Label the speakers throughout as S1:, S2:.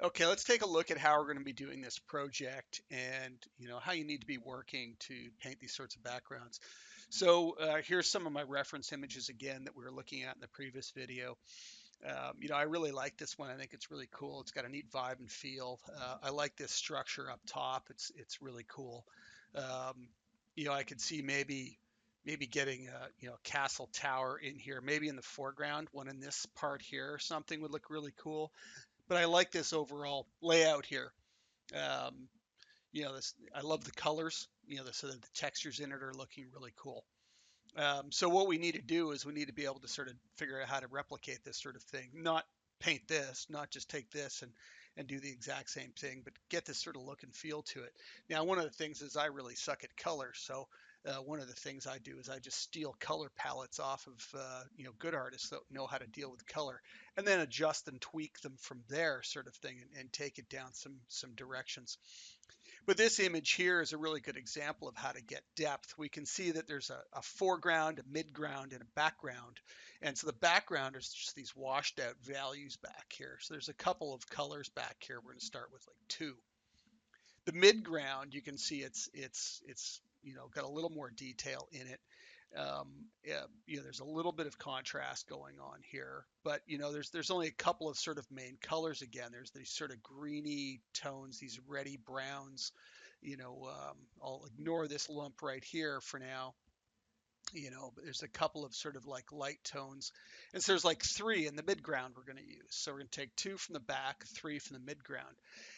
S1: Okay, let's take a look at how we're going to be doing this project and how you need to be working to paint these sorts of backgrounds. So here's some of my reference images again that we were looking at in the previous video. I really like this one. I think it's really cool. It's got a neat vibe and feel. I like this structure up top. It's really cool. Um, I could see maybe getting a castle tower in here, maybe in the foreground, one in this part here or something would look really cool. But I like this overall layout here. Um, this I love the colors. So that the textures in it are looking really cool. So what we need to do is we need to be able to sort of figure out how to replicate this sort of thing, not paint this, not just take this and do the exact same thing, but get this sort of look and feel to it. Now, one of the things is I really suck at color, so one of the things I do is I just steal color palettes off of good artists that know how to deal with color, and then adjust and tweak them from there, sort of thing, and take it down some directions. But this image here is a really good example of how to get depth. We can see that there's a foreground, a midground, and a background. And so the background is just these washed out values back here. So there's a couple of colors back here. We're going to start with like two. The midground, you can see it's got a little more detail in it. Yeah, there's a little bit of contrast going on here, but there's only a couple of sort of main colors again. There's these sort of greeny tones, these reddy browns. I'll ignore this lump right here for now. But there's a couple of sort of like light tones. And so there's like three in the midground we're going to use. So we're going to take two from the back, three from the midground.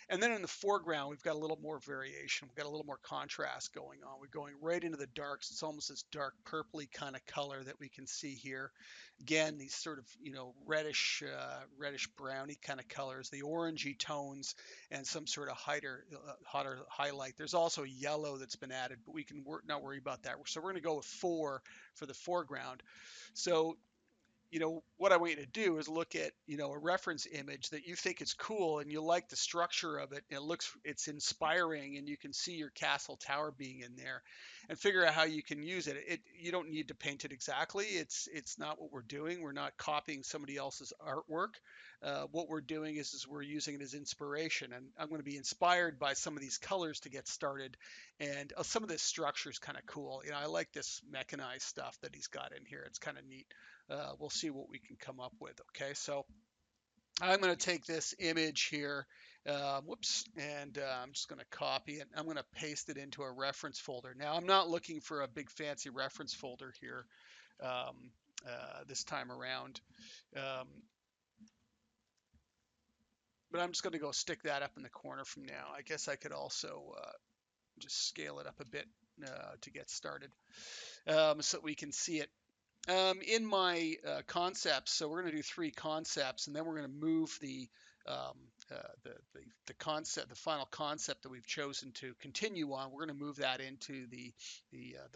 S1: And then in the foreground, we've got a little more variation. We've got a little more contrast going on. We're going right into the darks. It's almost this dark purpley kind of color that we can see here. Again, these sort of, reddish browny kind of colors, the orangey tones, and some sort of hotter highlight. There's also yellow that's been added, but we can not worry about that. So we're going to go with four for the foreground. So what I want you to do is look at, a reference image that you think is cool and you like the structure of it. And it's inspiring and you can see your castle tower being in there and figure out how you can use it. You don't need to paint it exactly. It's not what we're doing. We're not copying somebody else's artwork. What we're doing is we're using it as inspiration. And I'm going to be inspired by some of these colors to get started. And some of this structure is kind of cool. I like this mechanized stuff that he's got in here. It's kind of neat. We'll see what we can come up with. Okay, so I'm going to take this image here, whoops, and I'm just going to copy it. I'm going to paste it into a reference folder. Now, I'm not looking for a big fancy reference folder here this time around, um, but I'm just going to go stick that up in the corner from now. I guess I could also just scale it up a bit to get started so that we can see it. In my concepts, so we're going to do three concepts, and then we're going to move um, the concept, the final concept that we've chosen to continue on. We're going to move that into the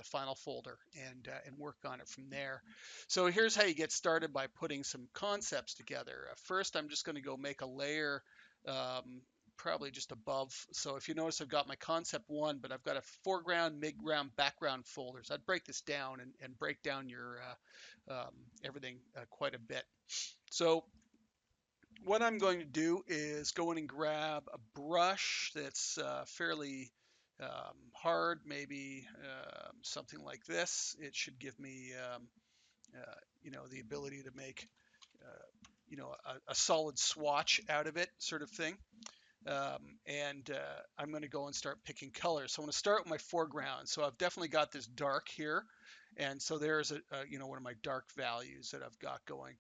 S1: final folder and work on it from there. So here's how you get started by putting some concepts together. First, I'm just going to go make a layer. Probably just above. So if you notice, I've got my concept one, but I've got a foreground, midground, background folders. I'd break this down and break down your everything quite a bit. So what I'm going to do is go in and grab a brush that's fairly hard, maybe something like this. It should give me, the ability to make, a solid swatch out of it, sort of thing. And I'm going to go and start picking colors. So I'm going to start with my foreground. So I've definitely got this dark here. And so there's one of my dark values that I've got going.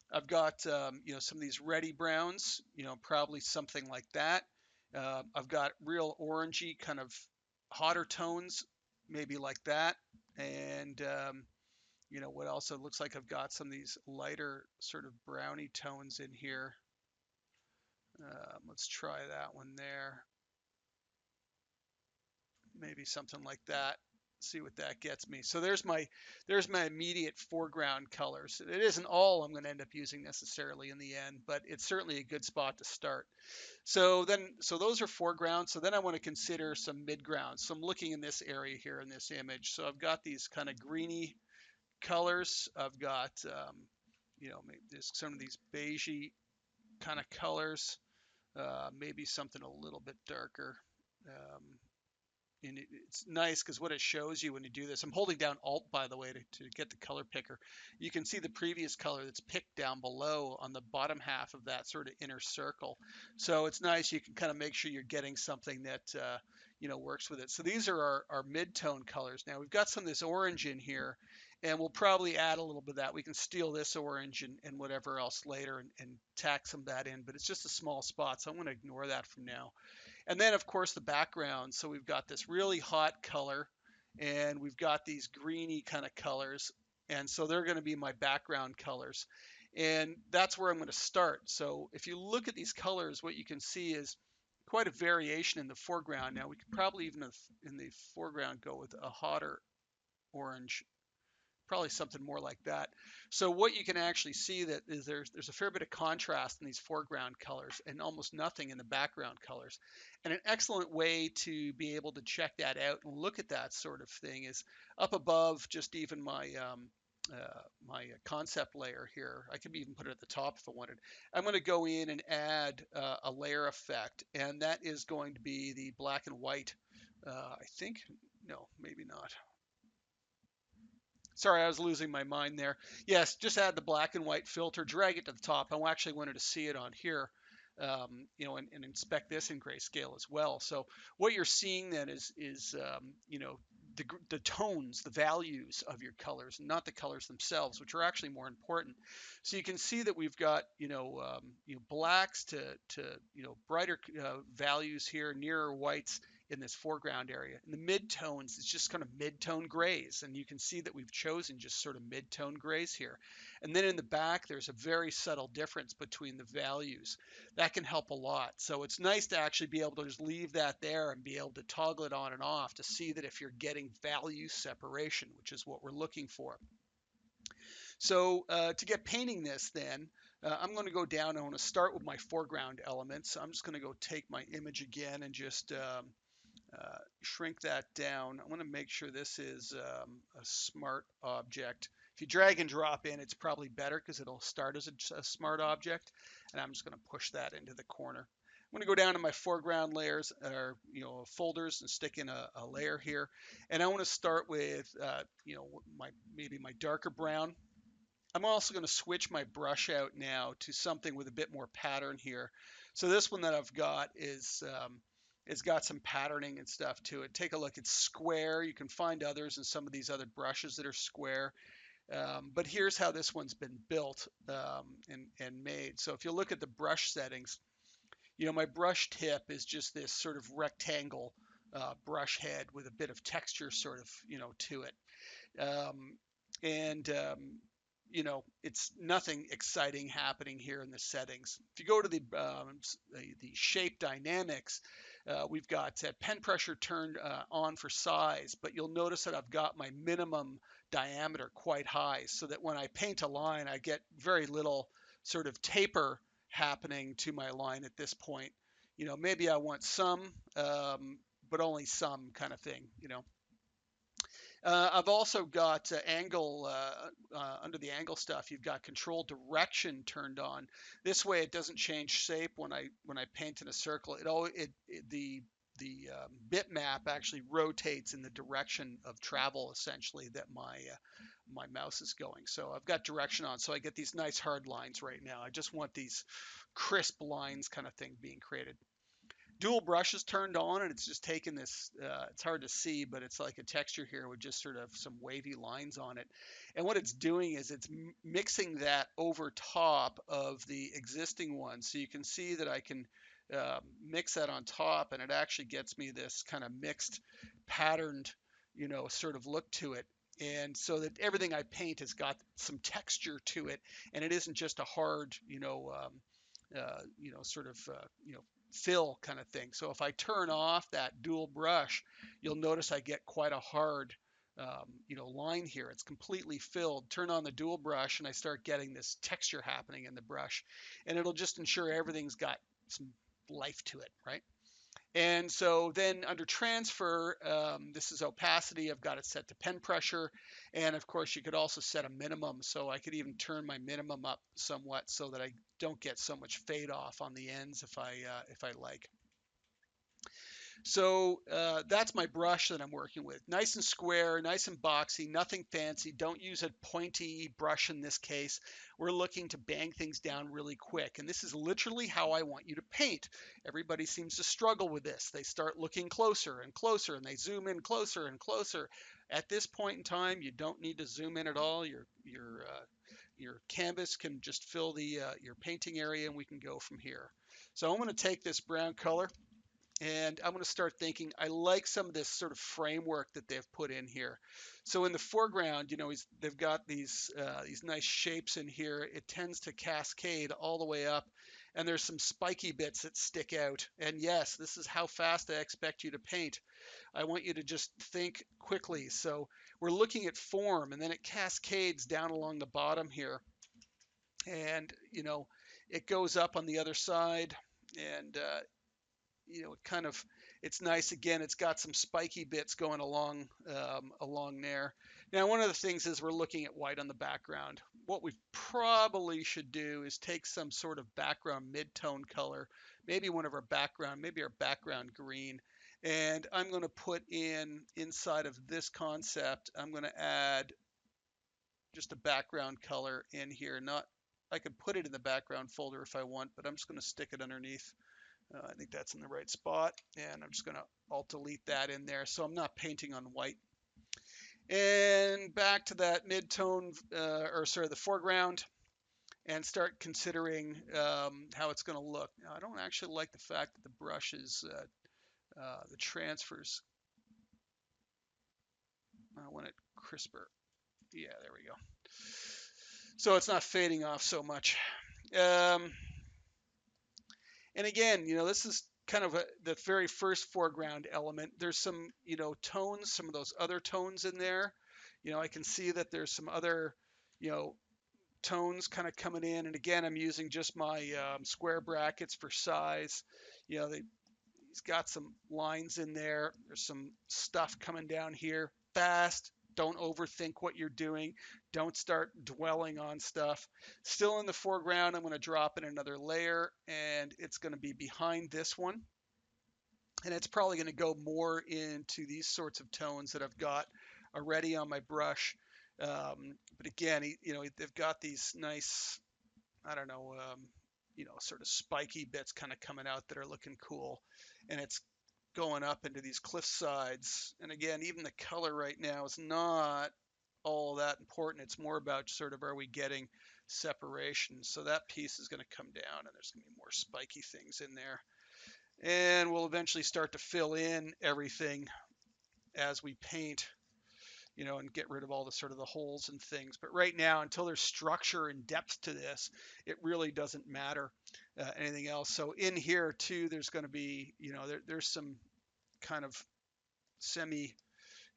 S1: I've got some of these reddy browns, probably something like that. I've got real orangey kind of hotter tones, maybe like that. And what else? It looks like I've got some of these lighter sort of browny tones in here. Let's try that one there. Maybe something like that. See what that gets me. So there's my immediate foreground colors. It isn't all I'm going to end up using necessarily in the end, but it's certainly a good spot to start. So those are foreground. So then I want to consider some midground. So I'm looking in this area here in this image. So I've got these kind of greeny colors. I've got maybe there's some of these beigey kind of colors. Maybe something a little bit darker. Um, and it's nice because what it shows you when you do this, I'm holding down Alt, by the way, to get the color picker. You can see the previous color that's picked down below on the bottom half of that sort of inner circle. So it's nice. You can kind of make sure you're getting something that, works with it. So these are our mid-tone colors. Now we've got some of this orange in here, and we'll probably add a little bit of that. We can steal this orange and whatever else later and tack some of that in, but it's just a small spot, so I'm going to ignore that from now. And then, of course, the background. So we've got this really hot color, and we've got these greeny kind of colors. And so they're going to be my background colors. And that's where I'm going to start. So if you look at these colors, what you can see is quite a variation in the foreground. Now, we could probably even in the foreground go with a hotter orange, probably something more like that. So what you can actually see that is there's a fair bit of contrast in these foreground colors and almost nothing in the background colors. And an excellent way to be able to check that out and look at that sort of thing is up above just even my concept layer here. I could even put it at the top if I wanted. I'm going to go in and add a layer effect, and that is going to be the black and white. I think, no, maybe not. Sorry, I was losing my mind there. Yes, just add the black and white filter, drag it to the top. I actually wanted to see it on here, and inspect this in grayscale as well. So what you're seeing then is the tones, the values of your colors, not the colors themselves, which are actually more important. So you can see that we've got, blacks to brighter values here, nearer whites in this foreground area. In the mid-tones, it's just kind of mid-tone grays, and you can see that we've chosen just sort of mid-tone grays here. And then in the back, there's a very subtle difference between the values. That can help a lot. So it's nice to actually be able to just leave that there and be able to toggle it on and off to see that if you're getting value separation, which is what we're looking for. So to get painting this then, I'm going to go down. I want to start with my foreground elements. So I'm just going to go take my image again and just shrink that down. I want to make sure this is a smart object. If you drag and drop in, it's probably better because it'll start as a smart object. And I'm just going to push that into the corner. I'm going to go down to my foreground layers or folders and stick in a layer here. And I want to start with maybe my darker brown. I'm also going to switch my brush out now to something with a bit more pattern here. So this one that I've got is it's got some patterning and stuff to it. Take a look. It's square. You can find others in some of these other brushes that are square. But here's how this one's been built and made. So if you look at the brush settings, my brush tip is just this sort of rectangle brush head with a bit of texture sort of, to it. Um, and it's nothing exciting happening here in the settings. If you go to the shape dynamics, we've got pen pressure turned on for size, but you'll notice that I've got my minimum diameter quite high, so that when I paint a line, I get very little sort of taper happening to my line at this point. Maybe I want some, but only some kind of thing. I've also got angle under the angle stuff. You've got control direction turned on. This way, it doesn't change shape when I paint in a circle. The bitmap actually rotates in the direction of travel, essentially, that my mouse is going. So I've got direction on, so I get these nice hard lines right now. I just want these crisp lines kind of thing being created. Dual brush is turned on, and it's just taking this, it's hard to see, but it's like a texture here with just sort of some wavy lines on it. And what it's doing is it's mixing that over top of the existing one. So you can see that I can mix that on top, and it actually gets me this kind of mixed patterned, sort of look to it. And so that everything I paint has got some texture to it, and it isn't just a hard, sort of, fill kind of thing. So if I turn off that dual brush, you'll notice I get quite a hard, line here. It's completely filled. Turn on the dual brush, and I start getting this texture happening in the brush, and it'll just ensure everything's got some life to it, right? And so then under transfer, this is opacity. I've got it set to pen pressure. And of course, you could also set a minimum. So I could even turn my minimum up somewhat so that I don't get so much fade off on the ends if I like. So that's my brush that I'm working with. Nice and square, nice and boxy, nothing fancy. Don't use a pointy brush in this case. We're looking to bang things down really quick. And this is literally how I want you to paint. Everybody seems to struggle with this. They start looking closer and closer, and they zoom in closer and closer. At this point in time, you don't need to zoom in at all. Your canvas can just fill the your painting area, and we can go from here. So I'm going to take this brown color, and I'm going to start thinking, I like some of this sort of framework that they've put in here. So in the foreground, they've got these nice shapes in here. It tends to cascade all the way up, and there's some spiky bits that stick out. And yes, this is how fast I expect you to paint. I want you to just think quickly. So we're looking at form, and then it cascades down along the bottom here. And, it goes up on the other side, and it kind of, it's nice. Again, it's got some spiky bits going along there. Now, one of the things is we're looking at white on the background. What we probably should do is take some sort of background mid-tone color, maybe our background green, and I'm going to put inside of this concept, I'm going to add just a background color in here. Not, I could put it in the background folder if I want, but I'm just going to stick it underneath. I think that's in the right spot, and I'm just going to Alt Delete that in there, so I'm not painting on white. And back to that mid-tone, the foreground, and start considering how it's going to look. Now, I don't actually like the fact that the brush is, the transfers. I want it crisper. Yeah, there we go. So it's not fading off so much. And again, this is kind of the very first foreground element. There's some, tones, some of those other tones in there. I can see that there's some other, tones kind of coming in. And again, I'm using just my square brackets for size. He's got some lines in there. There's some stuff coming down here. Fast. Don't overthink what you're doing. Don't start dwelling on stuff. Still in the foreground, I'm going to drop in another layer, and it's going to be behind this one. And it's probably going to go more into these sorts of tones that I've got already on my brush. But again, they've got these nice, I don't know, sort of spiky bits kind of coming out that are looking cool. And it's going up into these cliff sides. And again, even the color right now is not all that important. It's more about sort of, are we getting separation? So that piece is going to come down, and there's going to be more spiky things in there. And we'll eventually start to fill in everything as we paint, and get rid of all the sort of the holes and things. But right now, until there's structure and depth to this, it really doesn't matter anything else. So in here too, there's going to be, there's some kind of semi,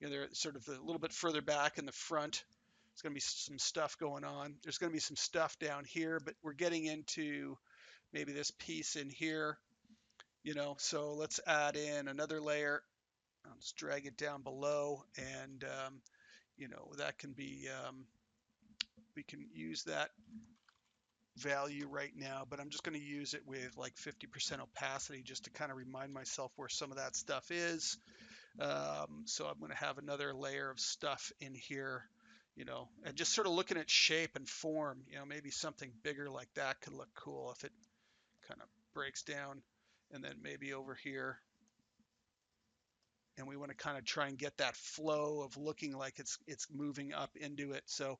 S1: they're sort of a little bit further back in the front. There's going to be some stuff going on. There's going to be some stuff down here, but we're getting into maybe this piece in here, so let's add in another layer. I'll just drag it down below, and that can be, we can use that value right now, but I'm just going to use it with like 50% opacity just to kind of remind myself where some of that stuff is. So I'm going to have another layer of stuff in here, and just sort of looking at shape and form. Maybe something bigger like that could look cool if it kind of breaks down. And then maybe over here, and we want to kind of try and get that flow of looking like it's moving up into it. So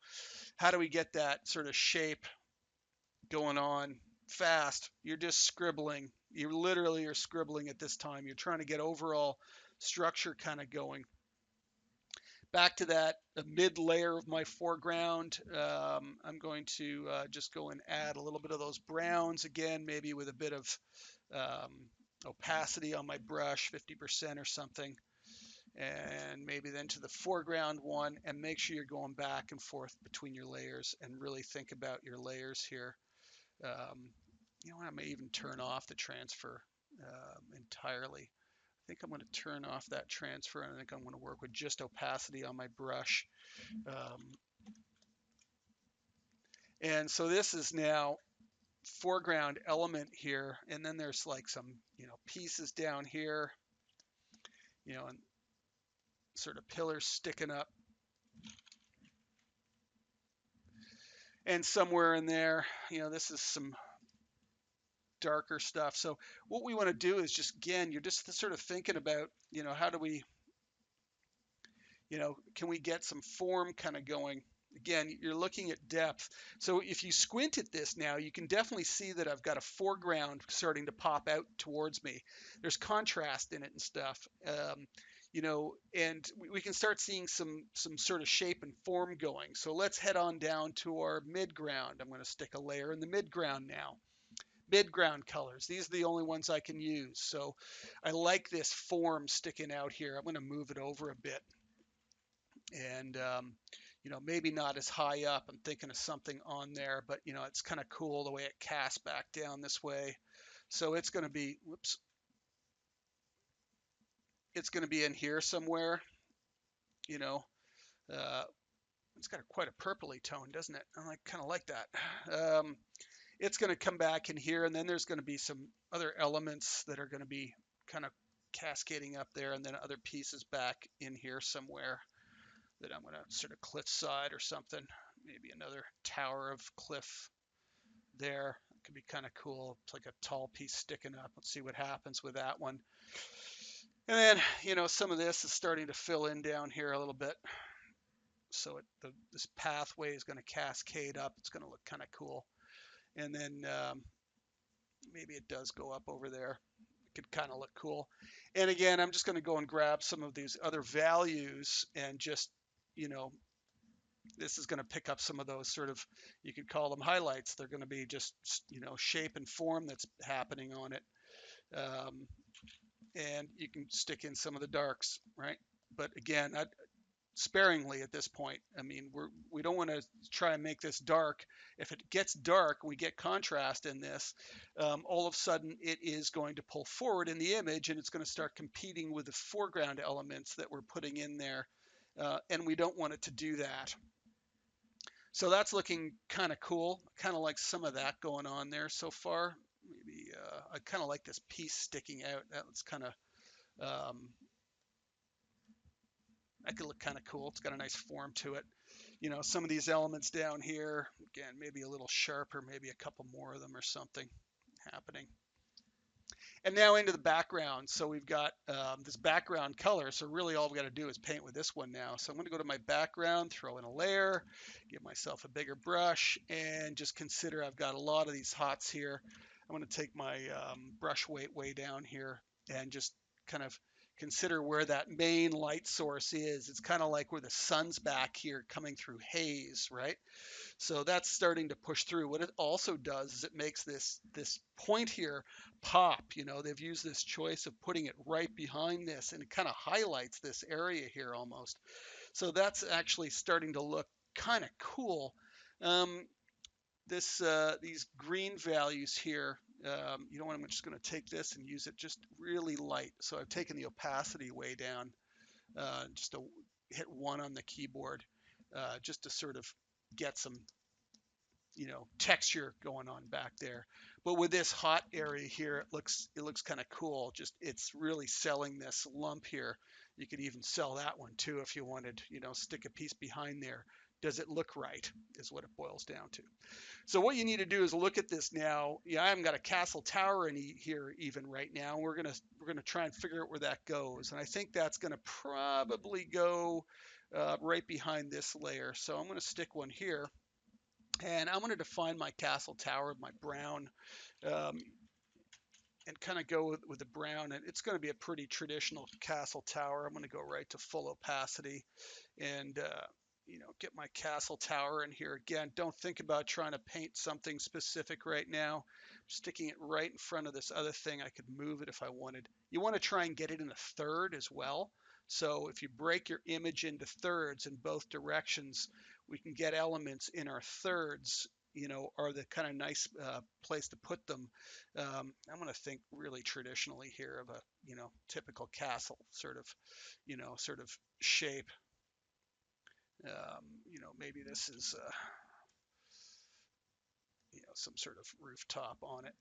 S1: how do we get that sort of shape going on fast? You're just scribbling. You literally are scribbling at this time. You're trying to get overall structure kind of going. Back to that mid layer of my foreground, I'm going to just go and add a little bit of those browns again, maybe with a bit of opacity on my brush, 50% or something. And maybe then to the foreground one, and make sure you're going back and forth between your layers and really think about your layers here. I may even turn off the transfer entirely. think I'm going to turn off that transfer, and I think I'm going to work with just opacity on my brush. And so this is now foreground element here, and then there's like some, pieces down here, and sort of pillars sticking up. And somewhere in there, this is some darker stuff. So what we want to do is just, again, you're just sort of thinking about, how do we, can we get some form kind of going? Again, you're looking at depth. So if you squint at this now, you can definitely see that I've got a foreground starting to pop out towards me. There's contrast in it and stuff. And we can start seeing some sort of shape and form going. So let's head on down to our midground. I'm going to stick a layer in the midground now. Midground colors. These are the only ones I can use. So I like this form sticking out here. I'm going to move it over a bit. And, maybe not as high up. I'm thinking of something on there, but, it's kind of cool the way it casts back down this way. So it's going to be, it's going to be in here somewhere, it's got quite a purpley tone, doesn't it? I kind of like that. It's going to come back in here, and then there's going to be some other elements that are going to be kind of cascading up there, and then other pieces back in here somewhere that I'm going to sort of cliffside or something. Maybe another tower of cliff there. It could be kind of cool. It's like a tall piece sticking up. Let's see what happens with that one. And then, some of this is starting to fill in down here a little bit. So this pathway is going to cascade up. It's going to look kind of cool. And then maybe it does go up over there. It could kind of look cool. And again, I'm just going to go and grab some of these other values and just, this is going to pick up some of those sort of, you could call them highlights. They're going to be just, shape and form that's happening on it. And you can stick in some of the darks, right? But again, sparingly at this point. I mean, we don't want to try and make this dark. If it gets dark, we get contrast in this, all of a sudden it is going to pull forward in the image, and it's going to start competing with the foreground elements that we're putting in there. And we don't want it to do that. So that's looking kind of cool. Kind of like some of that going on there so far. Maybe I kind of like this piece sticking out. That's kind of that could look kind of cool. It's got a nice form to it. Some of these elements down here, again, maybe a little sharper, maybe a couple more of them or something happening. And now into the background. So we've got this background color. So really all we got to do is paint with this one now. So I'm going to go to my background, throw in a layer, give myself a bigger brush, and just consider I've got a lot of these hots here. I'm going to take my brush weight way down here and just kind of consider where that main light source is. It's kind of like where the sun's back here coming through haze, right? So that's starting to push through. What it also does is it makes this point here pop. They've used this choice of putting it right behind this, and it kind of highlights this area here almost. So that's actually starting to look kind of cool. These green values here, I'm just going to take this and use it just really light. So I've taken the opacity way down, just to hit 1 on the keyboard, just to sort of get some, texture going on back there. But with this hot area here, it looks kind of cool. Just it's really selling this lump here. You could even sell that one too if you wanted, stick a piece behind there. Does it look right is what it boils down to. So what you need to do is look at this now. Yeah, I haven't got a castle tower in here even right now. We're gonna try and figure out where that goes, and I think that's gonna probably go right behind this layer. So I'm gonna stick one here, and I'm gonna define my castle tower with my brown, and kind of go with the brown. And it's gonna be a pretty traditional castle tower. I'm gonna go right to full opacity, and get my castle tower in here. Again, don't think about trying to paint something specific right now. I'm sticking it right in front of this other thing. I could move it if I wanted. You want to try and get it in a third as well. So if you break your image into thirds in both directions, we can get elements in our thirds, are the kind of nice place to put them. I'm going to think really traditionally here of a, typical castle sort of shape. Maybe this is, some sort of rooftop on it.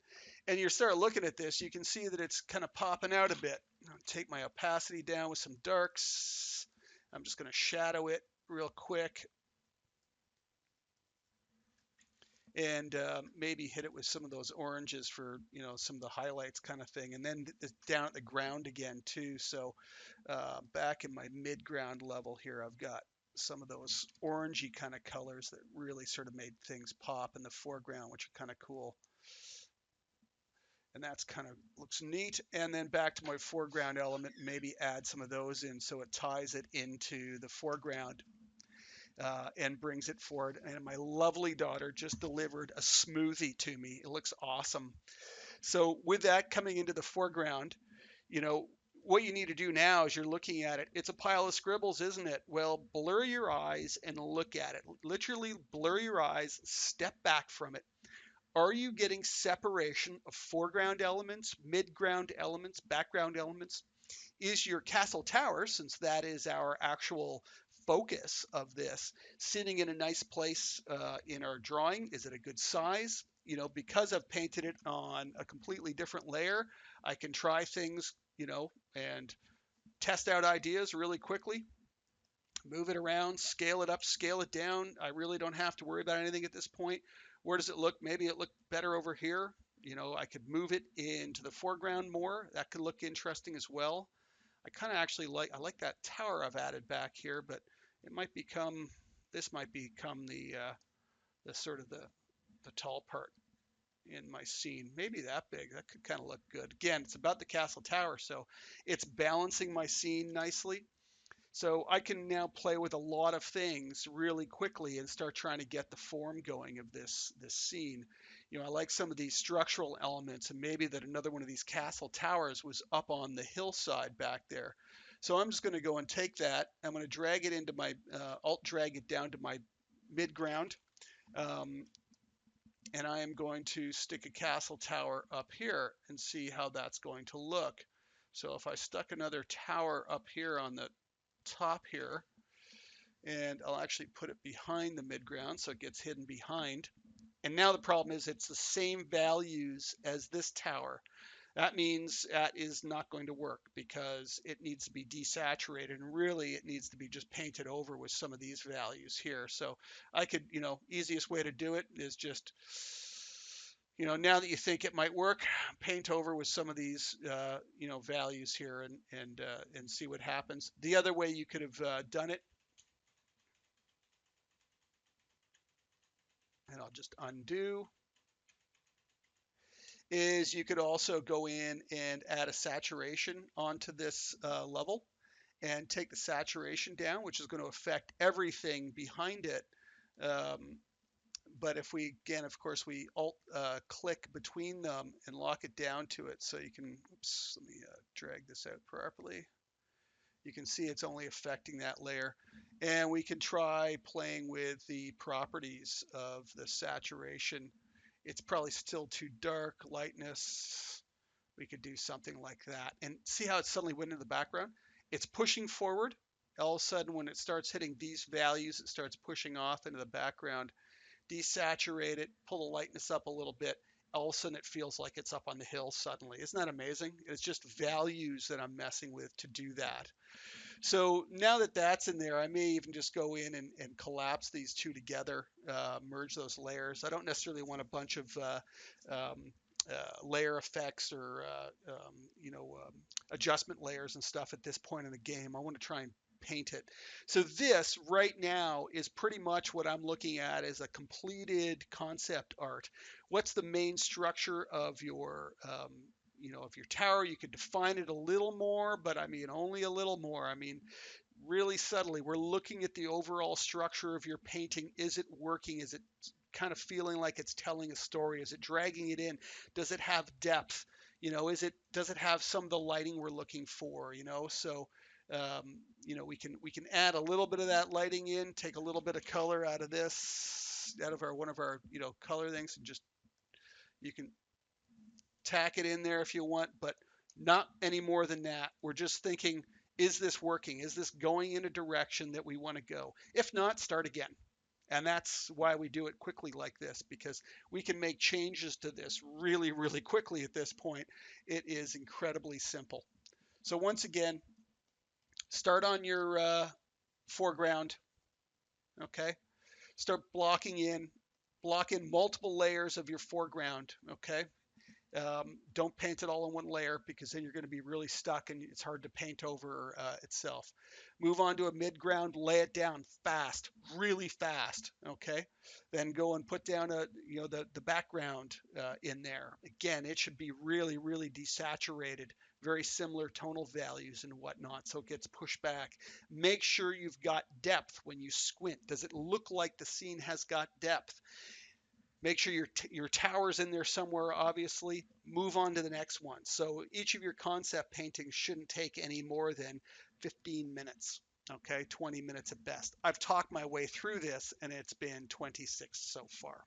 S1: And you start looking at this, you can see that it's kind of popping out a bit. I'll take my opacity down with some darks. I'm just going to shadow it real quick and maybe hit it with some of those oranges for some of the highlights kind of thing, and then down at the ground again too. So back in my mid ground level here, I've got some of those orangey kind of colors that really sort of made things pop in the foreground, which are kind of cool. And that's kind of looks neat. And then back to my foreground element, maybe add some of those in so it ties it into the foreground and brings it forward. And my lovely daughter just delivered a smoothie to me. It looks awesome. So with that coming into the foreground, what you need to do now as you're looking at it, it's a pile of scribbles, isn't it? Well, blur your eyes and look at it. Literally blur your eyes, step back from it. Are you getting separation of foreground elements, midground elements, background elements? Is your castle tower, since that is our actual focus of this, sitting in a nice place in our drawing? Is it a good size? Because I've painted it on a completely different layer, I can try things, and test out ideas really quickly, move it around, scale it up, scale it down. I really don't have to worry about anything at this point. Where does it look? Maybe it looked better over here. I could move it into the foreground more. That could look interesting as well. I kind of actually I like that tower I've added back here, but this might become the sort of the tall part in my scene. Maybe that big. That could kind of look good. Again, it's about the castle tower, so it's balancing my scene nicely. So I can now play with a lot of things really quickly and start trying to get the form going of this scene. I like some of these structural elements, and maybe that another one of these castle towers was up on the hillside back there. So I'm just going to go and take that. I'm going to drag it into my alt drag it down to my midground. And I am going to stick a castle tower up here and see how that's going to look. So if I stuck another tower up here on the top here, and I'll actually put it behind the midground so it gets hidden behind. And now the problem is it's the same values as this tower. That means that is not going to work because it needs to be desaturated, and really it needs to be just painted over with some of these values here. So I could, easiest way to do it is just, now that you think it might work, paint over with some of these, values here and see what happens. The other way you could have done it, and I'll just undo, is you could also go in and add a saturation onto this level and take the saturation down, which is going to affect everything behind it. But if we, again, of course, we alt click between them and lock it down to it, so you can, oops, let me drag this out properly. You can see it's only affecting that layer. And we can try playing with the properties of the saturation. It's probably still too dark, lightness. We could do something like that. And see how it suddenly went into the background? It's pushing forward. All of a sudden, when it starts hitting these values, it starts pushing off into the background. Desaturate it, pull the lightness up a little bit. All of a sudden, it feels like it's up on the hill suddenly. Isn't that amazing? It's just values that I'm messing with to do that. So now that that's in there, I may even just go in and collapse these two together, merge those layers. I don't necessarily want a bunch of layer effects or adjustment layers and stuff at this point in the game. I want to try and paint it. So this right now is pretty much what I'm looking at as a completed concept art. What's the main structure of your of your tower? You could define it a little more, but I mean only a little more. I mean really subtly, we're looking at the overall structure of your painting. Is it working? Is it kind of feeling like it's telling a story? Is it dragging it in? Does it have depth? Does it have some of the lighting we're looking for? So we can add a little bit of that lighting in, take a little bit of color out of this, this out of one of our, color things, and just, you can tack it in there if you want, but not any more than that. We're just thinking, is this working? Is this going in a direction that we want to go? If not, start again. And that's why we do it quickly like this, because we can make changes to this really, really quickly at this point. It is incredibly simple. So once again, start on your foreground, okay? Start block in multiple layers of your foreground, okay? Don't paint it all in one layer, because then you're going to be really stuck and it's hard to paint over itself. Move on to a midground, lay it down fast, really fast. Okay, then go and put down the background in there. Again, it should be really, really desaturated, very similar tonal values and whatnot, so it gets pushed back. Make sure you've got depth when you squint. Does it look like the scene has got depth? Make sure your tower's in there somewhere, obviously. Move on to the next one. So each of your concept paintings shouldn't take any more than 15 minutes, okay? 20 minutes at best. I've talked my way through this, and it's been 26 so far.